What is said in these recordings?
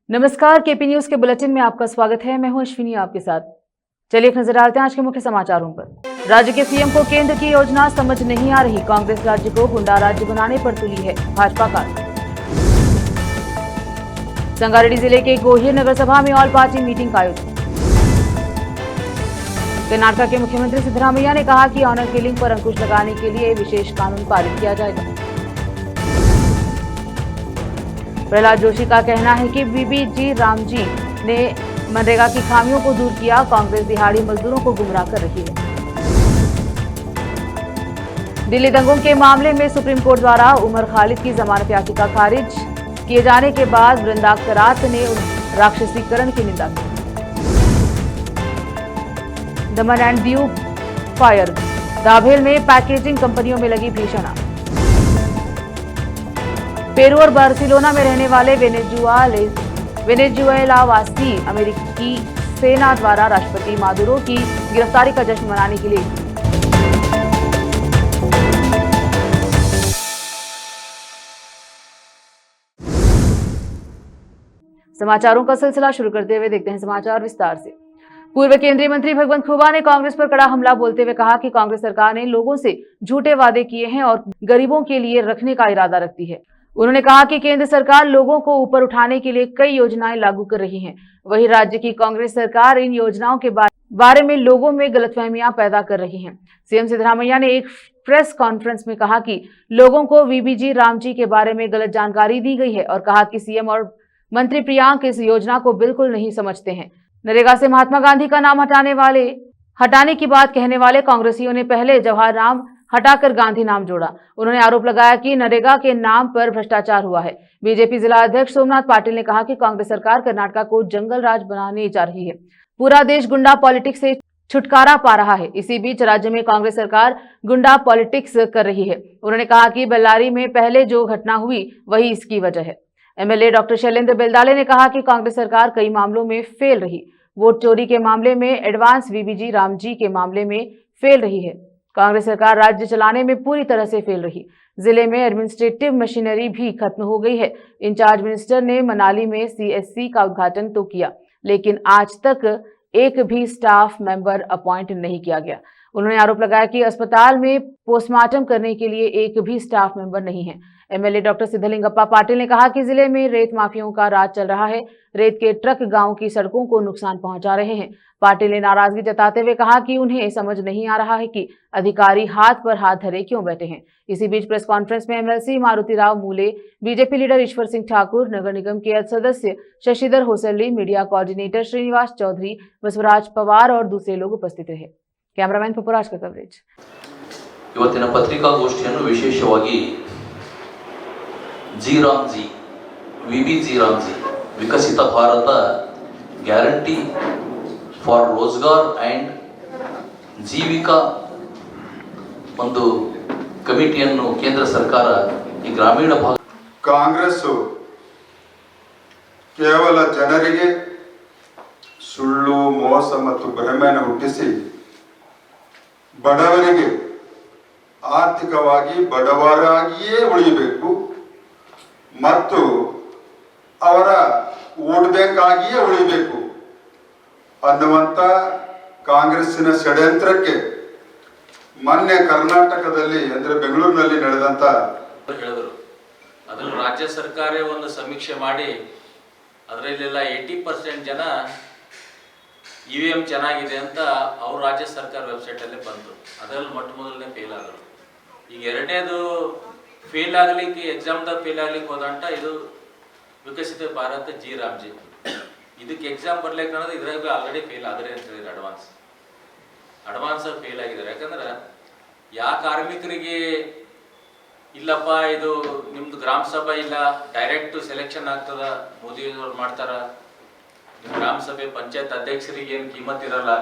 नमस्कार, KP news के bulletin में आपका स्वागत है। मैं हूं अश्विनी आपके साथ। चलिए एक नजर डालते हैं आज के मुख्य समाचारों पर। राज्य के सीएम को केंद्र की योजना समझ नहीं आ रही, कांग्रेस राज्य को गुंडा राज्य बनाने पर तुली है भाजपा का। संगारेड्डी जिले के गोहिर नगर सभा में ऑल पार्टी मीटिंग का आयोजन। कर्नाटक के मुख्यमंत्री सिद्धरामैया ने कहा कि ऑनर किलिंग पर अंकुश लगाने के लिए विशेष कानून पारित किया जाएगा। प्रहलाद जोशी का कहना है कि बीबीजी रामजी ने मनरेगा की खामियों को दूर किया, कांग्रेस दिहाड़ी मजदूरों को गुमराह कर रही है। दिल्ली दंगों के मामले में सुप्रीम कोर्ट द्वारा उमर खालिद की जमानत याचिका खारिज किए जाने के बाद वृंदा करात ने राक्षसीकरण की निंदा की। दमन एंड दीव फायर, दाभेल में पैकेजिंग कंपनियों में लगी भीषण आग। पेरू और बार्सिलोना में रहने वाले वेनेजुएलावासी अमेरिकी सेना द्वारा राष्ट्रपति मादुरो की गिरफ्तारी का जश्न मनाने के लिए। समाचारों का सिलसिला शुरू करते हुए देखते हैं समाचार विस्तार से। पूर्व केंद्रीय मंत्री भगवंत खुबा ने कांग्रेस पर कड़ा हमला बोलते हुए कहा कि कांग्रेस सरकार ने लोगों से झूठे वादे किए हैं और गरीबों के लिए रखने का इरादा रखती है। उन्होंने कहा कि केंद्र सरकार लोगों को ऊपर उठाने के लिए कई योजनाएं लागू कर रही है, वहीं राज्य की कांग्रेस सरकार इन योजनाओं के बारे में लोगों में गलतफहमियां पैदा कर रही है। सीएम सिद्धरामैया ने एक प्रेस कॉन्फ्रेंस में कहा कि लोगों को बीबीजी रामजी के बारे में गलत जानकारी दी गई है और कहा कि सीएम और मंत्री प्रियांक इस योजना को बिल्कुल नहीं समझते हैं। नरेगा से महात्मा गांधी का नाम हटाने की बात कहने वाले कांग्रेसियों ने पहले जवाहर नाम हटाकर गांधी नाम जोड़ा। उन्होंने आरोप लगाया कि नरेगा के नाम पर भ्रष्टाचार हुआ है। बीजेपी जिला अध्यक्ष सोमनाथ पाटिल ने कहा कि कांग्रेस सरकार कर्नाटक को जंगल राज बनाने जा रही है। पूरा देश गुंडा पॉलिटिक्स से छुटकारा पा रहा है। इसी बीच राज्य में कांग्रेस सरकार गुंडा पॉलिटिक्स कर रही है। उन्होंने कहा कि बेल्लारी में पहले जो घटना हुई वही इसकी वजह है। एमएलए डॉक्टर शैलेंद्र बेलदाले ने कहा कि कांग्रेस सरकार कई मामलों में फेल रही। वोट चोरी के मामले में, एडवांस बीबीजी रामजी के मामले में फेल रही है। कांग्रेस सरकार राज्य चलाने में पूरी तरह से फेल रही। जिले में एडमिनिस्ट्रेटिव मशीनरी भी खत्म हो गई है। इंचार्ज मिनिस्टर ने मनाली में सीएससी का उद्घाटन तो किया, लेकिन आज तक एक भी स्टाफ मेंबर अपॉइंट नहीं किया गया। उन्होंने आरोप लगाया कि अस्पताल में पोस्टमार्टम करने के लिए एक भी स्टाफ मेंबर नहीं है। एमएलए डॉक्टर सिद्धलिंगप्पा पाटिल ने कहा कि जिले में रेत माफियाओं का राज चल रहा है। रेत के ट्रक गांव की सड़कों को नुकसान पहुंचा रहे हैं। पाटिल ने नाराजगी जताते हुए कहा कि उन्हें समझ नहीं आ रहा है कि अधिकारी हाथ पर हाथ धरे क्यों बैठे हैं। इसी बीच प्रेस कॉन्फ्रेंस में एमएलसी मारुतिराव मूले, बीजेपी लीडर ईश्वर सिंह ठाकुर, नगर निगम के सदस्य शशिधर होसल्ली, मीडिया कोऑर्डिनेटर श्रीनिवास चौधरी, बसवराज पवार और दूसरे लोग उपस्थित रहे। कैमरामैन पपुराज का कवरेज। ಇವತ್ತಿನ ಪತ್ರಿಕಾಗೋಷ್ಠಿಯನ್ನು ವಿಶೇಷವಾಗಿ G VBG Ramji Viksit Bharat guarantee for Rozgar and Jeevika ಒಂದು ಕಮಿಟಿಯನ್ನು ಕೇಂದ್ರ ಸರ್ಕಾರ ಈ ಗ್ರಾಮೀಣ ಭಾಗ ಕಾಂಗ್ರೆಸ್ ಕೇವಲ ಜನರಿಗೆ ಸುಳ್ಳು, ಮೋಸ ಮತ್ತು ಭ್ರಮೆಯನ್ನು ಹುಟ್ಟಿಸಿ ಬಡವರಿಗೆ ಆರ್ಥಿಕವಾಗಿ ಬಡವರಾಗಿಯೇ ಉಳಿಯಬೇಕು ಮತ್ತು ಅವರ ವೋಟ್ ಬ್ಯಾಂಕ್ ಆಗಿಯೇ ಉಳಿಬೇಕು ಅನ್ನುವಂಥ ಕಾಂಗ್ರೆಸ್ಸಿನ ಷಡ್ಯಂತ್ರಕ್ಕೆ ಮೊನ್ನೆ ಕರ್ನಾಟಕದಲ್ಲಿ ಅಂದರೆ ಬೆಂಗಳೂರಿನಲ್ಲಿ ನಡೆದಂತ ಹೇಳಿದ್ರು. ಅದನ್ನು ರಾಜ್ಯ ಸರ್ಕಾರ ಒಂದು ಸಮೀಕ್ಷೆ ಮಾಡಿ ಅದರಲ್ಲೆಲ್ಲ 80% ಜನ ಇವಿಎಂ ಚೆನ್ನಾಗಿದೆ ಅಂತ ಅವ್ರ ರಾಜ್ಯ ಸರ್ಕಾರ ವೆಬ್ಸೈಟಲ್ಲೇ ಬಂತು. ಅದರಲ್ಲಿ ಮೊಟ್ಟ ಮೊದಲನೇ ಫೇಲ್ ಆದರು. ಈಗ ಎರಡನೇದು ಫೇಲ್ ಆಗಲಿಕ್ಕೆ ಎಕ್ಸಾಮ್ದಾಗ ಫೇಲ್ ಆಗ್ಲಿಕ್ಕೆ ಹೋದಂಟ ಇದು ವಿಕಸಿತ ಭಾರತ ಜಿ ರಾಮ್ಜಿ. ಇದಕ್ಕೆ ಎಕ್ಸಾಮ್ ಬರ್ಲಿಕ್ಕೆ ಅನ್ನೋದು ಇದ್ರಾಗ ಆಲ್ರೆಡಿ ಫೇಲ್ ಆದರೆ ಅಂತ ಹೇಳಿದ್ರೆ ಅಡ್ವಾನ್ಸ್ ಫೇಲ್ ಆಗಿದ್ದಾರೆ. ಯಾಕಂದ್ರೆ ಯಾವ ಕಾರ್ಮಿಕರಿಗೆ ಇಲ್ಲಪ್ಪ ಇದು ನಿಮ್ದು ಗ್ರಾಮ ಸಭಾ ಇಲ್ಲ, ಡೈರೆಕ್ಟ್ ಸೆಲೆಕ್ಷನ್ ಆಗ್ತದ, ಮೋದಿಯವರು ಮಾಡ್ತಾರ, ಗ್ರಾಮ ಸಭೆ ಪಂಚಾಯತ್ ಅಧ್ಯಕ್ಷರಿಗೆ ಏನು ಕಿಮ್ಮತ್ ಇರಲ್ಲ,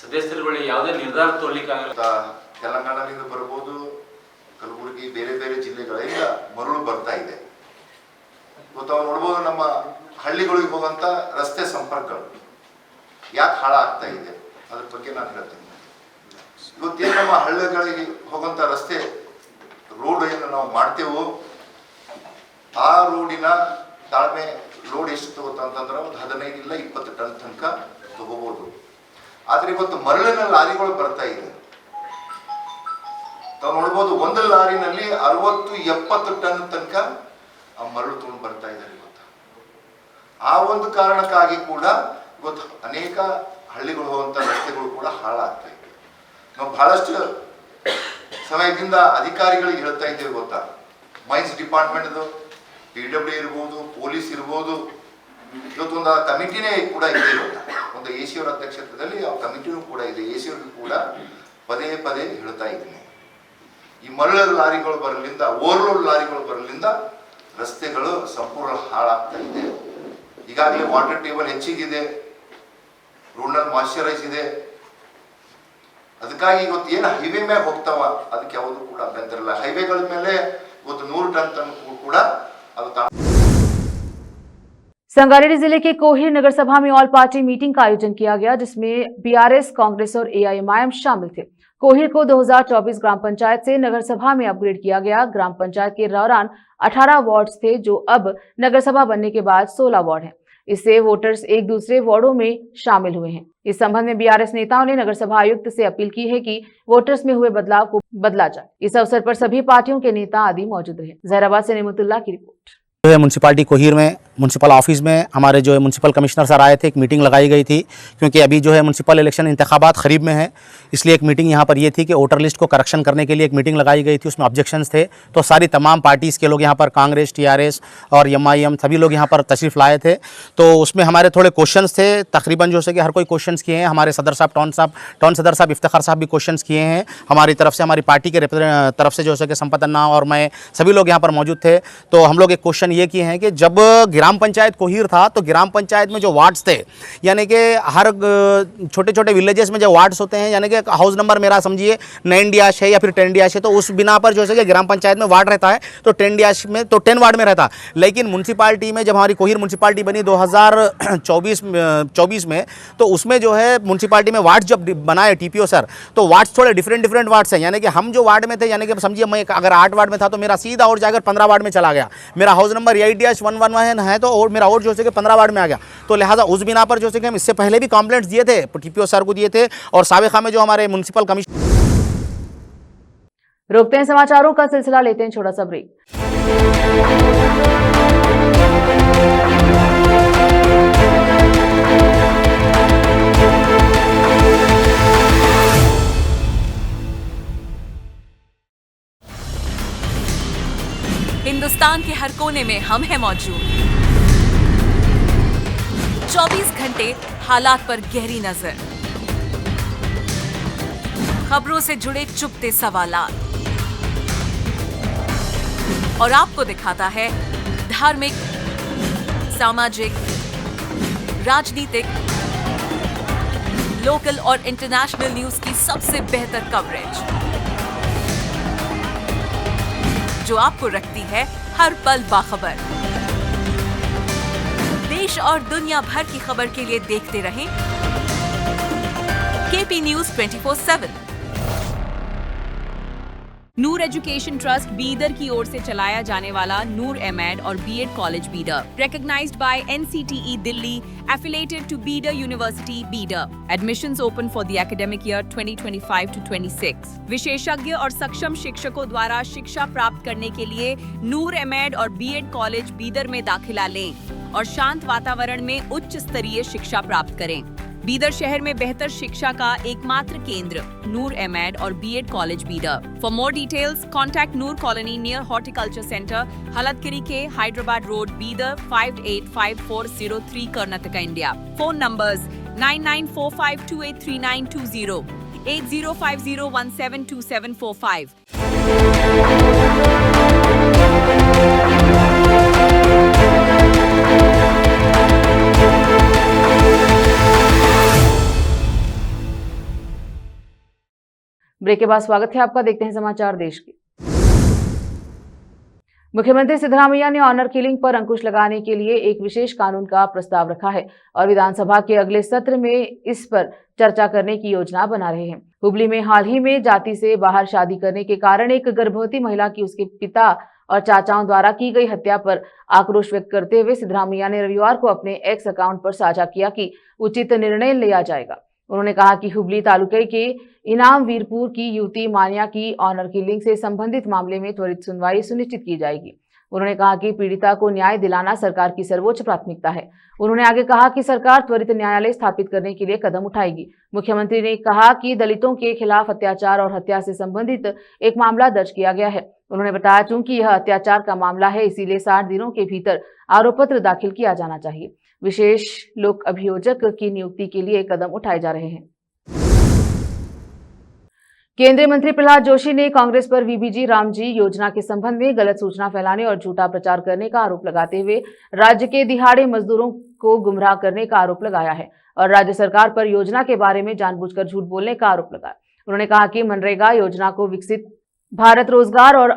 ಸದಸ್ಯರುಗಳಿಗೆ ಯಾವುದೇ ನಿರ್ಧಾರ ತೊಗೊಳ್ಳಿಕ್ಕಾಗಲ್ಲ. ತೆಲಂಗಾಣದಿಂದ ಬರ್ಬೋದು, ಕಲಬುರಗಿ ಬೇರೆ ಬೇರೆ ಜಿಲ್ಲೆಗಳಿಂದ ಮರಳು ಬರ್ತಾ ಇದೆ. ಇವತ್ತು ನಾವು ನೋಡ್ಬೋದು ನಮ್ಮ ಹಳ್ಳಿಗಳಿಗೆ ಹೋಗುವಂತ ರಸ್ತೆ ಸಂಪರ್ಕಗಳು ಯಾಕೆ ಹಾಳಾಗ್ತಾ ಇದೆ ಅದ್ರ ಬಗ್ಗೆ ನಾನು ಹೇಳ್ತೀನಿ. ಇವತ್ತೇನು ನಮ್ಮ ಹಳ್ಳಿಗಳಿಗೆ ಹೋಗುವಂತ ರಸ್ತೆ ರೋಡ್ ಏನು ನಾವು ಮಾಡ್ತೇವೋ ಆ ರೋಡಿನ ತಾಳ್ಮೆ ಲೋಡ್ ಎಷ್ಟು ತಗೋತ ಅಂತಂದ್ರೆ ಒಂದು 15 ಇಲ್ಲ 20 ಟನ್ ತನಕ ತಗೋಬಹುದು. ಆದ್ರೆ ಇವತ್ತು ಮರಳಿನ ಲಾರಿಗಳು ಬರ್ತಾ ಇದೆ. ತಾವು ನೋಡ್ಬೋದು ಒಂದು ಲಾರಿನಲ್ಲಿ 60-70 ಟನ್ ತನಕ ಆ ಮರಳು ತಗೊಂಡು ಬರ್ತಾ ಇದ್ದಾರೆ ಇವತ್ತು. ಆ ಒಂದು ಕಾರಣಕ್ಕಾಗಿ ಕೂಡ ಇವತ್ತು ಅನೇಕ ಹಳ್ಳಿಗಳು ಹೋಗುವಂತ ರಸ್ತೆಗಳು ಕೂಡ ಹಾಳಾಗ್ತಾ ಇದೆ. ನಾವು ಬಹಳಷ್ಟು ಸಮಯದಿಂದ ಅಧಿಕಾರಿಗಳಿಗೆ ಹೇಳ್ತಾ ಇದ್ದೇವೆ ಗೊತ್ತಾ, ಮೈನ್ಸ್ ಡಿಪಾರ್ಟ್ಮೆಂಟ್ PW ಇರ್ಬೋದು, ಪೊಲೀಸ್ ಇರ್ಬೋದು, ಇವತ್ತೊಂದು ಕಮಿಟಿನೇ ಕೂಡ ಇದೆ. ಒಂದು AC ಅವರ ಅಧ್ಯಕ್ಷತೆಯಲ್ಲಿ ಆ ಕಮಿಟಿನೂ ಕೂಡ ಇದೆ. AC ಅವ್ರಿಗೂ ಕೂಡ ಪದೇ ಪದೇ ಹೇಳ್ತಾ ಇದ್ದೀನಿ, ಈ ಮರಳು ಲಾರಿಗಳು ಬರಲಿಂದ, ಓವರ್ಲೋಡ್ ಲಾರಿಗಳು ಬರಲಿಂದ ರಸ್ತೆಗಳು ಸಂಪೂರ್ಣ ಹಾಳಾಗ್ತಾ ಇದೆ. ಈಗಾಗಲೇ ವಾಟರ್ ಟೇಬಲ್ ಹೆಚ್ಚಿಗಿದೆ, ರೋಡ್ನಲ್ಲಿ ಮಾಯಿಶ್ಚರೈಸ್ ಇದೆ. ಅದಕ್ಕಾಗಿ ಇವತ್ತು ಏನು ಹೈವೇ ಮೇಲೆ ಹೋಗ್ತಾವ ಅದಕ್ಕೆ ಯಾವುದು ಕೂಡ ಅಭ್ಯಂತರ ಇಲ್ಲ. ಹೈವೇಗಳ ಮೇಲೆ ಇವತ್ತು 100 ಟನ್ ತನಕ ಕೂಡ ಅದು संगारेड्डी जिले के कोहिर नगर सभा में ऑल पार्टी मीटिंग का आयोजन किया गया, जिसमें BRS, कांग्रेस और AIMIM शामिल थे। कोहिर को 2024 ग्राम पंचायत से नगर सभा में अपग्रेड किया गया। ग्राम पंचायत के दौरान 18 वार्ड्स थे, जो अब नगर सभा बनने के बाद 16 वार्ड हैं। इससे वोटर्स एक दूसरे वार्डों में शामिल हुए हैं। इस संबंध में BRS नेताओं ने नगर सभा आयुक्त से अपील की है कि वोटर्स में हुए बदलाव को बदला जाए। इस अवसर पर सभी पार्टियों के नेता आदि मौजूद रहे। जहराबाद से नेमतुल्लाह की रिपोर्ट। जो है म्यूनसिपालिटी कोहिर में म्यूनसिपल ऑफिस में हमारे जो है म्यूनसिपल कमिश्नर सर आए थे, एक मीटिंग लगाई गई थी, क्योंकि अभी जो है म्यूनसिपल इलेक्शन इंतखाबात करीब में है, इसलिए एक मीटिंग यहाँ पर ये थी कि वोटर लिस्ट को करेक्शन करने के लिए एक मीटिंग लगाई गई थी। उसमें ऑब्जेक्शंस थे, तो सारी तमाम पार्टीज़ के लोग यहाँ पर, कांग्रेस, TRS और MIM सभी लोग यहाँ पर तशरीफ़ लाए थे। तो उसमें हमारे थोड़े क्वेश्चंस थे, तकरीबन जो है कि हर कोई क्वेश्चंस किए हैं। हमारे सदर साहब, टाउन सदर साहब इफ्तिखार साहब भी क्वेश्चंस किए हैं हमारी तरफ से, हमारी पार्टी के तरफ से जो है कि संपत अन्ना और मैं सभी लोग यहाँ पर मौजूद थे। तो हम लोग एक क्वेश्चन ये किए हैं कि जब ग्राम पंचायत कोहिर था तो ग्राम पंचायत में जो वार्ड्स थे, यानी कि हर छोटे छोटे विलेजेस में जो वार्ड्स होते हैं, यानी कि हाउस नंबर मेरा समझिए 9 डैश है या फिर 10 डैश है, तो उस बिना पर जो है कि ग्राम पंचायत में वार्ड रहता है तो 10 डैश में तो 10 वार्ड में रहता। लेकिन म्यूनसिपालिटी में जब हमारी कोहिर म्यूनसिपालिटी बनी 2024 में, तो उसमें जो है म्यूनसिपालिटी में वार्ड जब बनाए TPO सर, तो वार्ड्स थोड़े डिफरेंट वार्ड्स हैं। यानी कि हम जो वार्ड में थे, यानी कि समझिए मैं अगर 8 वार्ड में था तो मेरा सीधा और जाकर 15 वार्ड में चला गया। मेरा हाउस नंबर 8-111 है तो और मेरा और जो है कि 15 वार्ड में आ गया। तो लिहाजा उस बिना पर जो है कि हम इससे पहले भी कंप्लेंट्स दिए थे, TPO सर को दिए थे, और साबिका में जो हमारे म्यूनसिपल कमिश्नर। रोकते हैं समाचारों का सिलसिला, लेते हैं छोटा सा ब्रेक। हिंदुस्तान के हर कोने में हम हैं मौजूद। 24 घंटे हालात पर गहरी नजर, खबरों से जुड़े चुपते सवालात, और आपको दिखाता है धार्मिक, सामाजिक, राजनीतिक, लोकल और इंटरनेशनल न्यूज की सबसे बेहतर कवरेज, जो आपको रखती है हर पल बाखबर। देश और दुनिया भर की खबर के लिए देखते रहें KP News 24/7। Noor education trust Bidar की ओर से चलाया जाने वाला नूर एमएड और BEd college Bidar, recognized by NCTE Delhi, affiliated to Bidar University, Bidar. Admissions open for the academic year 2025 to 26. विशेषज्ञ और सक्षम शिक्षकों द्वारा शिक्षा प्राप्त करने के लिए नूर एमएड और बीएड कॉलेज बीदर में दाखिला लें और शांत वातावरण में उच्च स्तरीय शिक्षा प्राप्त करें। बीदर शहर में बेहतर शिक्षा का एकमात्र केंद्र नूर एमएड और BEd college Bidar. For more details contact Noor colony near horticulture centre, Haladgiri के Hyderabad road, Bidar 585403 Karnataka, India. Phone numbers 9945283920, 8050172745। Break के बाद स्वागत है आपका। देखते हैं समाचार देश के। मुख्यमंत्री सिद्धरामैया ने ऑनर किलिंग पर अंकुश लगाने के लिए एक विशेष कानून का प्रस्ताव रखा है और विधानसभा के अगले सत्र में इस पर चर्चा करने की योजना बना रहे हैं। हुबली में हाल ही में जाति से बाहर शादी करने के कारण एक गर्भवती महिला की उसके पिता और चाचाओं द्वारा की गई हत्या पर आक्रोश व्यक्त करते हुए सिद्धरामैया ने रविवार को अपने एक्स अकाउंट पर साझा किया कि उचित निर्णय लिया जाएगा। उन्होंने कहा कि हुबली तालुके के इनाम वीरपुर की युवती मानिया की ऑनर किलिंग से संबंधित मामले में त्वरित सुनवाई सुनिश्चित की जाएगी। उन्होंने कहा कि पीड़िता को न्याय दिलाना सरकार की सर्वोच्च प्राथमिकता है। उन्होंने आगे कहा कि सरकार त्वरित न्यायालय स्थापित करने के लिए कदम उठाएगी। मुख्यमंत्री ने कहा कि दलितों के खिलाफ अत्याचार और हत्या से संबंधित एक मामला दर्ज किया गया है। उन्होंने बताया चूंकि यह अत्याचार का मामला है, इसीलिए 60 दिनों के भीतर आरोप पत्र दाखिल किया जाना चाहिए। विशेष लोक अभियोजक की नियुक्ति के लिए कदम उठाए जा रहे हैं। केंद्रीय मंत्री प्रहलाद जोशी ने कांग्रेस पर वीबीजी रामजी योजना के संबंध में गलत सूचना फैलाने और झूठा प्रचार करने का आरोप लगाते हुए राज्य के दिहाड़ी मजदूरों को गुमराह करने का आरोप लगाया है और राज्य सरकार पर योजना के बारे में जानबूझकर झूठ बोलने का आरोप लगाया। उन्होंने कहा कि मनरेगा योजना को विकसित भारत रोजगार और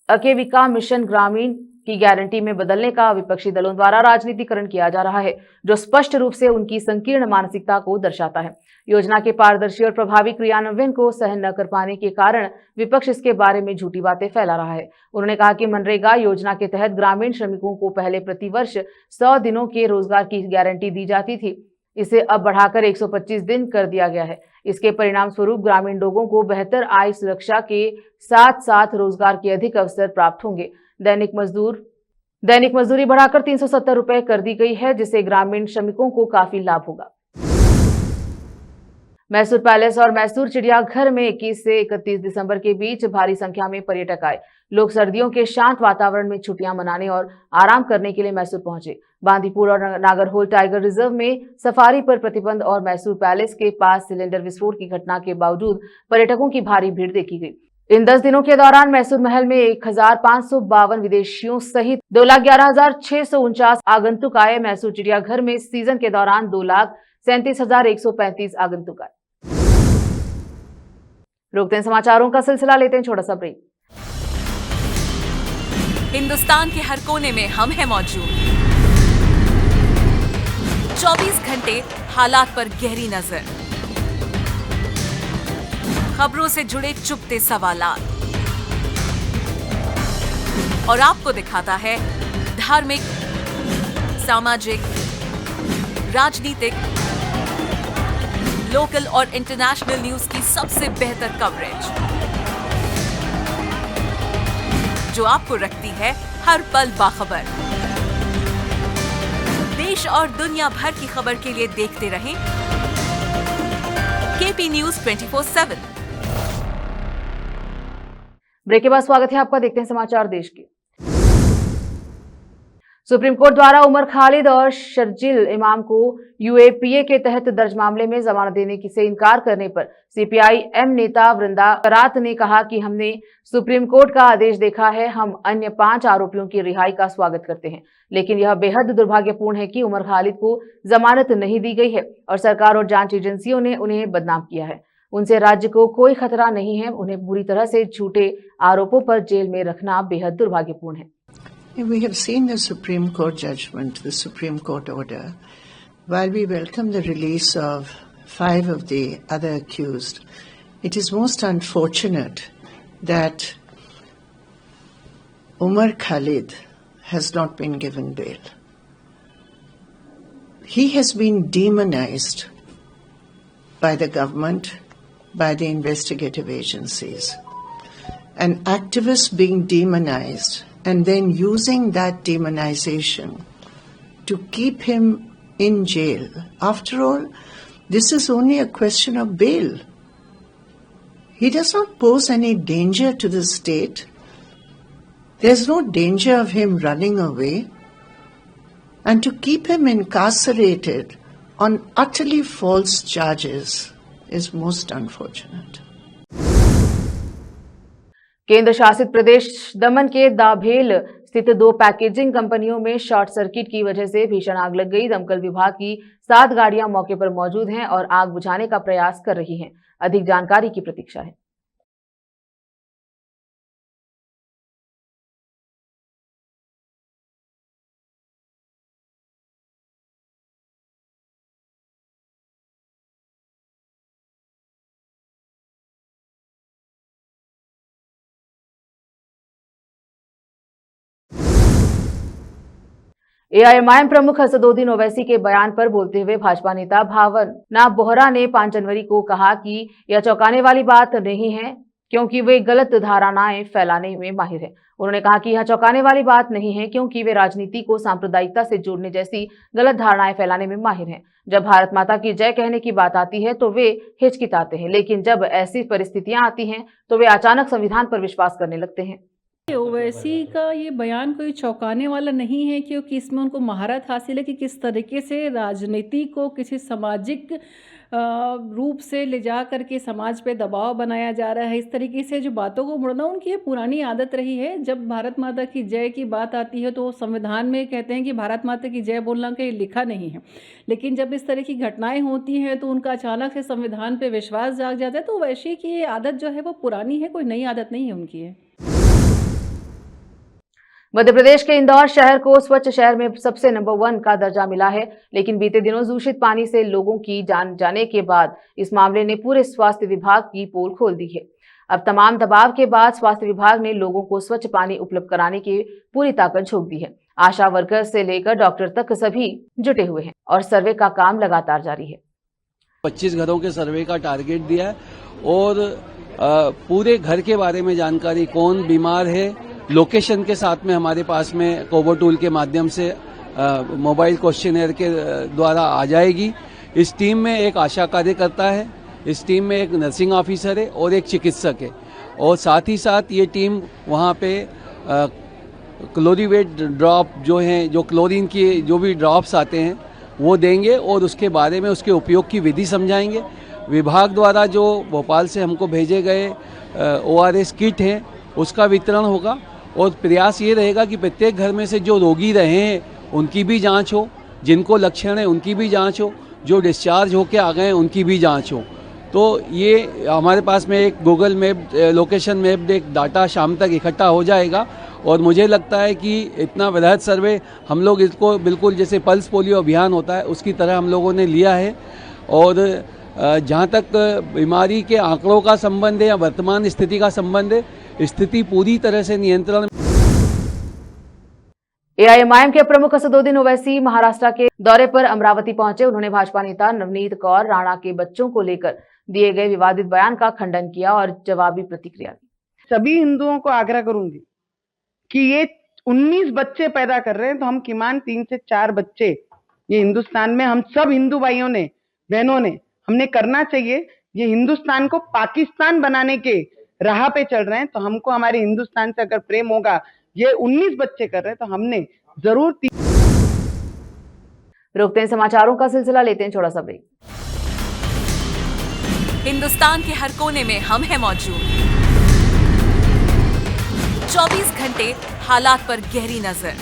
आजीविका मिशन ग्रामीण की गारंटी में बदलने का विपक्षी दलों द्वारा राजनीतिकरण किया जा रहा है, जो स्पष्ट रूप से उनकी संकीर्ण मानसिकता को दर्शाता है। योजना के पारदर्शी और प्रभावी क्रियान्वयन को सहन न कर पाने के कारण विपक्ष इसके बारे में झूठी बातें फैला रहा है। उन्होंने कहा कि मनरेगा योजना के तहत ग्रामीण श्रमिकों को पहले प्रतिवर्ष 100 दिनों के रोजगार की गारंटी दी जाती थी, इसे अब बढ़ाकर 125 दिन कर दिया गया है। इसके परिणाम स्वरूप ग्रामीण लोगों को बेहतर आय सुरक्षा के साथ साथ रोजगार के अधिक अवसर प्राप्त होंगे। दैनिक मजदूरी बढ़ाकर 370 रुपए कर दी गई है, जिससे ग्रामीण श्रमिकों को काफी लाभ होगा। मैसूर पैलेस और मैसूर चिड़ियाघर में 21 से 31 दिसंबर के बीच भारी संख्या में पर्यटक आए। लोग सर्दियों के शांत वातावरण में छुट्टियां मनाने और आराम करने के लिए मैसूर पहुंचे। बांदीपुर और नागरहोल टाइगर रिजर्व में सफारी पर प्रतिबंध और मैसूर पैलेस के पास सिलेंडर विस्फोट की घटना के बावजूद पर्यटकों की भारी भीड़ देखी गई। इन 10 दिनों के दौरान मैसूर महल में 1552 विदेशियों सहित 2,11,649 आगंतुक आए। मैसूर चिड़ियाघर में सीजन के दौरान 2,37,135 आगंतुक आए। रोकते हैं समाचारों का सिलसिला, लेते हैं छोटा सा ब्रेक। हिंदुस्तान के हर कोने में हम हैं मौजूद। 24 घंटे हालात पर गहरी नजर, खबरों से जुड़े चुपते सवालात और आपको दिखाता है धार्मिक, सामाजिक, राजनीतिक, लोकल और इंटरनेशनल न्यूज की सबसे बेहतर कवरेज, जो आपको रखती है हर पल बाखबर। देश और दुनिया भर की खबर के लिए देखते रहें केपी न्यूज 24/7। ब्रेक के बाद स्वागत है आपका। देखते हैं समाचार देश के। सुप्रीम कोर्ट द्वारा उमर खालिद और शर्जिल इमाम को यूएपीए के तहत दर्ज मामले में जमानत देने से इनकार करने पर सीपीआई-एम नेता वृंदा करात ने कहा कि हमने सुप्रीम कोर्ट का आदेश देखा है। हम अन्य 5 आरोपियों की रिहाई का स्वागत करते हैं, लेकिन यह बेहद दुर्भाग्यपूर्ण है कि उमर खालिद को जमानत नहीं दी गई है और सरकार और जांच एजेंसियों ने उन्हें बदनाम किया है। उनसे राज्य को कोई खतरा नहीं है। उन्हें बुरी तरह से झूठे आरोपों पर जेल में रखना बेहद दुर्भाग्यपूर्ण है। We have seen the Supreme Court judgment, the Supreme Court order. While we welcome the release of 5 of the other accused, it is most unfortunate that Umar Khalid has not been given bail. He has been demonized by the government, by the investigative agencies. An activist being demonized and then using that demonization to keep him in jail. After all, this is only a question of bail. He does not pose any danger to the state. There's no danger of him running away. And to keep him incarcerated on utterly false charges is most unfortunate. केंद्र शासित प्रदेश दमन के दाभेल स्थित 2 packaging कंपनियों में short circuit की वजह से भीषण आग लग गई। दमकल विभाग की 7 गाड़ियां मौके पर मौजूद हैं और आग बुझाने का प्रयास कर रही हैं। अधिक जानकारी की प्रतीक्षा है। एआईएमआईएम प्रमुख असदुद्दीन ओवैसी के बयान पर बोलते हुए भाजपा नेता भावना बोहरा ने 5 जनवरी को कहा कि यह चौंकाने वाली बात नहीं है क्योंकि वे गलत धारणाएं फैलाने में माहिर हैं। उन्होंने कहा कि यह चौंकाने वाली बात नहीं है क्योंकि वे राजनीति को सांप्रदायिकता से जोड़ने जैसी गलत धारणाएं फैलाने में माहिर हैं। जब भारत माता की जय कहने की बात आती है तो वे हिचकिचाते हैं, लेकिन जब ऐसी परिस्थितियां आती हैं तो वे अचानक संविधान पर विश्वास करने लगते हैं। ओवैसी का ये बयान कोई चौंकाने वाला नहीं है क्योंकि इसमें उनको महारत हासिल है कि किस तरीके से राजनीति को किसी सामाजिक रूप से ले जा करके समाज पे दबाव बनाया जा रहा है। इस तरीके से जो बातों को मुड़ना उनकी ये पुरानी आदत रही है। जब भारत माता की जय की बात आती है तो संविधान में कहते हैं कि भारत माता की जय बोलना कहीं लिखा नहीं है, लेकिन जब इस तरह की घटनाएं होती हैं तो उनका अचानक से संविधान पे विश्वास जाग जाता है। तो वैसे की ये आदत जो है वो पुरानी है, कोई नई आदत नहीं है उनकी है। मध्य प्रदेश के इंदौर शहर को स्वच्छ शहर में सबसे नंबर 1 का दर्जा मिला है, लेकिन बीते दिनों दूषित पानी से लोगों की जान जाने के बाद इस मामले ने पूरे स्वास्थ्य विभाग की पोल खोल दी है। अब तमाम दबाव के बाद स्वास्थ्य विभाग ने लोगों को स्वच्छ पानी उपलब्ध कराने की पूरी ताकत झोंक दी है। आशा वर्कर से लेकर डॉक्टर तक सभी जुटे हुए हैं और सर्वे का काम लगातार जारी है। 25 घरों के सर्वे का टारगेट दिया है और पूरे घर के बारे में जानकारी, कौन बीमार है, लोकेशन के साथ में हमारे पास में कोबो टूल के माध्यम से मोबाइल क्वेश्चनर के द्वारा आ जाएगी। इस टीम में एक आशा कार्यकर्ता है, इस टीम में एक नर्सिंग ऑफिसर है और एक चिकित्सक है, और साथ ही साथ ये टीम वहाँ पे क्लोरीवेट ड्रॉप जो हैं, जो क्लोरीन की जो भी ड्रॉप्स आते हैं वो देंगे और उसके बारे में उसके उपयोग की विधि समझाएंगे। विभाग द्वारा जो भोपाल से हमको भेजे गए ORS किट हैं उसका वितरण होगा और प्रयास ये रहेगा कि प्रत्येक घर में से जो रोगी रहे हैं उनकी भी जांच हो, जिनको लक्षण है उनकी भी जांच हो, जो डिस्चार्ज होके आ गए हैं उनकी भी जांच हो। तो ये हमारे पास में एक गूगल मैप, लोकेशन मैप एक डाटा शाम तक इकट्ठा हो जाएगा और मुझे लगता है कि इतना वृहद सर्वे हम लोग इसको बिल्कुल जैसे पल्स पोलियो अभियान होता है उसकी तरह हम लोगों ने लिया है। और जहाँ तक बीमारी के आंकड़ों का संबंध है या वर्तमान स्थिति का संबंध है, स्थिति पूरी तरह से नियंत्रण। एआईएमआईएम के प्रमुख असदुद्दीन ओवैसी महाराष्ट्र के दौरे पर अमरावती पहुंचे। उन्होंने भाजपा नेता नवनीत कौर राणा के बच्चों को लेकर दिए गए विवादित बयान का खंडन किया और जवाबी प्रतिक्रिया दी। सभी हिंदुओं को आग्रह करूंगी कि ये 19 बच्चे पैदा कर रहे हैं तो हम किमान 3 से 4 बच्चे ये हिंदुस्तान में हम सब हिंदू भाइयों ने, बहनों ने, हमने करना चाहिए। ये हिंदुस्तान को पाकिस्तान बनाने के राह पे चल रहे हैं, तो हमको हमारे हिंदुस्तान से अगर प्रेम होगा, ये 19 बच्चे कर रहे हैं तो हमने जरूर। रोकते हैं समाचारों का सिलसिला, लेते हैं छोटा सा ब्रेक। हिंदुस्तान के हर कोने में हम हैं मौजूद। 24 घंटे हालात पर गहरी नजर,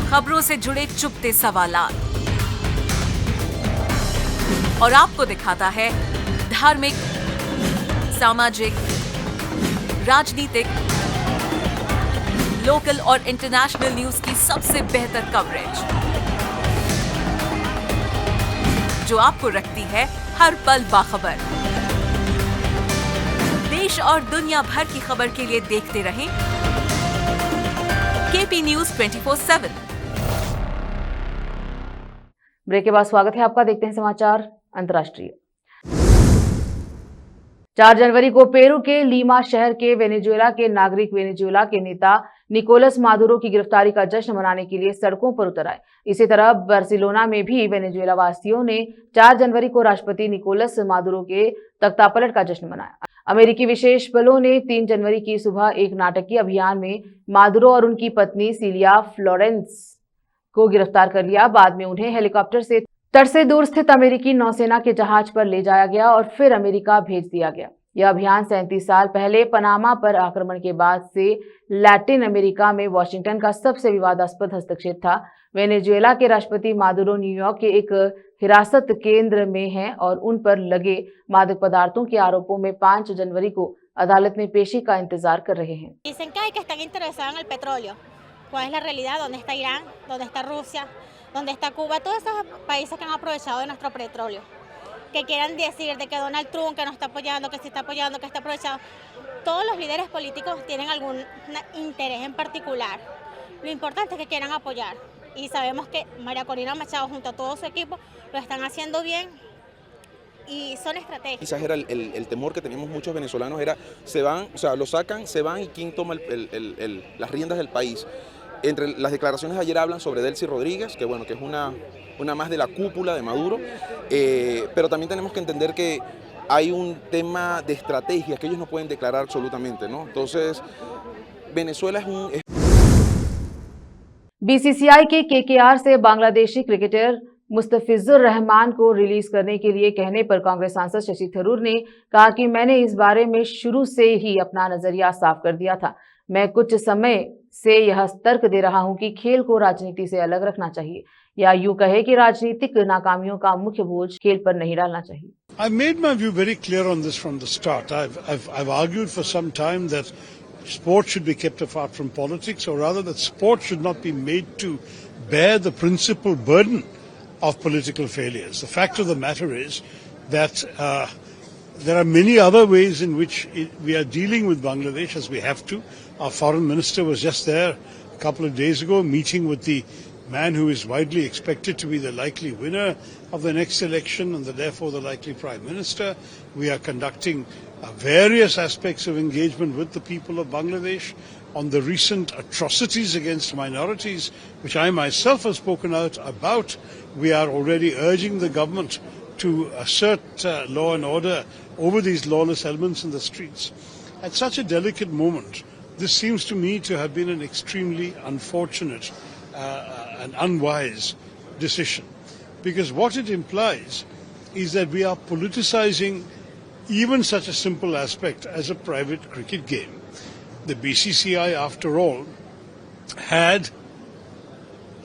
खबरों से जुड़े चुपते सवालात और आपको दिखाता है धार्मिक, सामाजिक, राजनीतिक, लोकल और इंटरनेशनल न्यूज की सबसे बेहतर कवरेज जो आपको रखती है हर पल बाखबर। देश और दुनिया भर की खबर के लिए देखते रहें KP News 24/7। ब्रेक के बाद स्वागत है आपका। देखते हैं समाचार अंतर्राष्ट्रीय। 4 जनवरी को पेरू के लीमा शहर के वेनेजुएला के नागरिक वेनेजुएला के नेता निकोलस मादुरो की गिरफ्तारी का जश्न मनाने के लिए सड़कों पर उतर आए। इसी तरह बार्सिलोना में भी वेनेजुएला वासियों ने 4 जनवरी को राष्ट्रपति निकोलस मादुरो के तख्तापलट का जश्न मनाया। अमेरिकी विशेष बलों ने 3 जनवरी की सुबह एक नाटकीय अभियान में मादुरो और उनकी पत्नी सिलिया फ्लोरेंस को गिरफ्तार कर लिया। बाद में उन्हें हेलीकॉप्टर से तट से दूर स्थित अमेरिकी नौसेना के जहाज पर ले जाया गया और फिर अमेरिका भेज दिया गया। यह अभियान 37 साल पहले पनामा पर आक्रमण के बाद से लैटिन अमेरिका में वाशिंगटन का सबसे विवादास्पद हस्तक्षेप था। वेनेजुएला के राष्ट्रपति मादुरो न्यूयॉर्क के एक हिरासत केंद्र में हैं और उन पर लगे मादक पदार्थों के आरोपों में 5 जनवरी को अदालत में पेशी का इंतजार कर रहे हैं। ¿Cuál es la realidad? ¿Dónde está Irán? ¿Dónde está Rusia? ¿Dónde está Cuba? Todos esos países que han aprovechado de nuestro petróleo. Que quieran decir de que Donald Trump que nos está apoyando, que se está apoyando, que está aprovechando. Todos los líderes políticos tienen algún interés en particular. Lo importante es que quieran apoyar y sabemos que María Corina Machado junto a todo su equipo lo están haciendo bien y son estrategias. Quizás era el temor que teníamos muchos venezolanos, era se van, o sea, lo sacan, se van y quién toma las riendas del país. Entre las declaraciones de ayer hablan sobre Delcy Rodríguez, que bueno, que es una más de la cúpula de Maduro, pero también tenemos que entender que hay un tema de estrategia que ellos no pueden declarar absolutamente, ¿no? Entonces, Venezuela es un... BCCI के KKR से Bangladeshi cricketer Mustafizur Rahman को release करने के लिए कहने पर कांग्रेस सांसद शशि थरूर ने कहा कि मैंने इस बारे में शुरू से ही अपना नजरिया साफ कर दिया था। मैं कुछ समय से यह तर्क दे रहा हूं कि खेल को राजनीति से अलग रखना चाहिए, या यूं कहे कि राजनीतिक नाकामियों का मुख्य बोझ खेल पर नहीं डालना चाहिए। I made my view very clear on this from the start. I've argued for some time that sport should be kept apart from politics, or rather that sport should not be made to bear the principal burden of political failures. The fact of the matter is that there are many other ways in which we are dealing with Bangladesh, as we have to. Our foreign minister was just there a couple of days ago meeting with the man who is widely expected to be the likely winner of the next election and therefore the likely prime minister. We are conducting various aspects of engagement with the people of Bangladesh on the recent atrocities against minorities, which I myself have spoken out about. We are already urging the government to assert law and order over these lawless elements in the streets. At such a delicate moment, this seems to me to have been an extremely unfortunate and unwise decision, because what it implies is that we are politicizing even such a simple aspect as a private cricket game. The BCCI, after all, had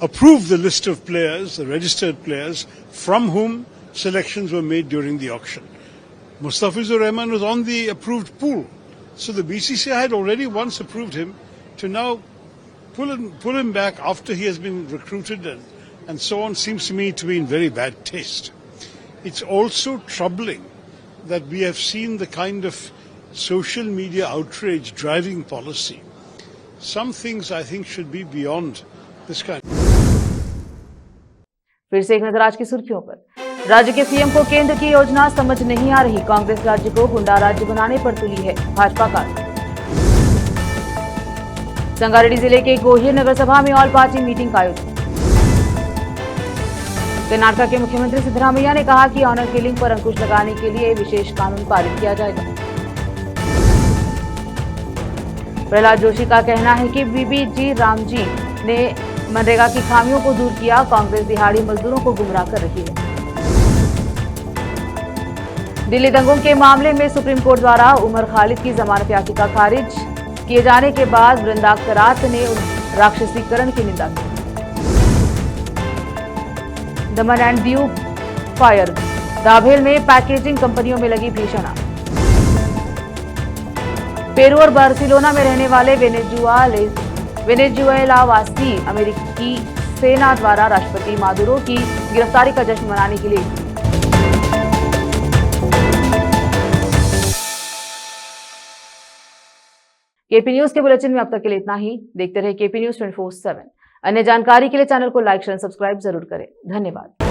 approved the list of players, the registered players, from whom selections were made during the auction. Mustafizur Rahman was on the approved pool. So the BCCI had already once approved him. To now pull him back after he has been recruited and so on seems to me to be in very bad taste. It's also troubling that we have seen the kind of social media outrage driving policy. Some things I think should be beyond this kind. फिर से एक नजर आज की सुर्खियों पर। राज्य के सीएम को केंद्र की योजना समझ नहीं आ रही, कांग्रेस राज्य को गुंडा राज्य बनाने पर तुली है भाजपा का। संगारेड्डी जिले के गोहिर नगर सभा में ऑल पार्टी मीटिंग का आयोजन। कर्नाटक के मुख्यमंत्री सिद्धरामैया ने कहा कि ऑनर किलिंग पर अंकुश लगाने के लिए विशेष कानून पारित किया जाएगा। प्रहलाद जोशी का कहना है कि बीबीजी रामजी ने मनरेगा की खामियों को दूर किया, कांग्रेस दिहाड़ी मजदूरों को गुमराह कर रही है। दिल्ली दंगों के मामले में सुप्रीम कोर्ट द्वारा उमर खालिद की जमानत याचिका खारिज किए जाने के बाद वृंदा करात ने राक्षसीकरण की निंदा की। दमन एंड दीव फायर, दाभेल में पैकेजिंग कंपनियों में लगी भीषण आग। पेरू और बार्सिलोना में रहने वाले वेनेजुएलावासी अमेरिकी सेना द्वारा राष्ट्रपति मादुरो की गिरफ्तारी का जश्न मनाने के लिए। केपी न्यूज के बुलेटिन में अब तक के लिए इतना ही। देखते रहे केपी न्यूज 24/7। अन्य जानकारी के लिए चैनल को लाइक शेयर सब्सक्राइब जरूर करें। धन्यवाद।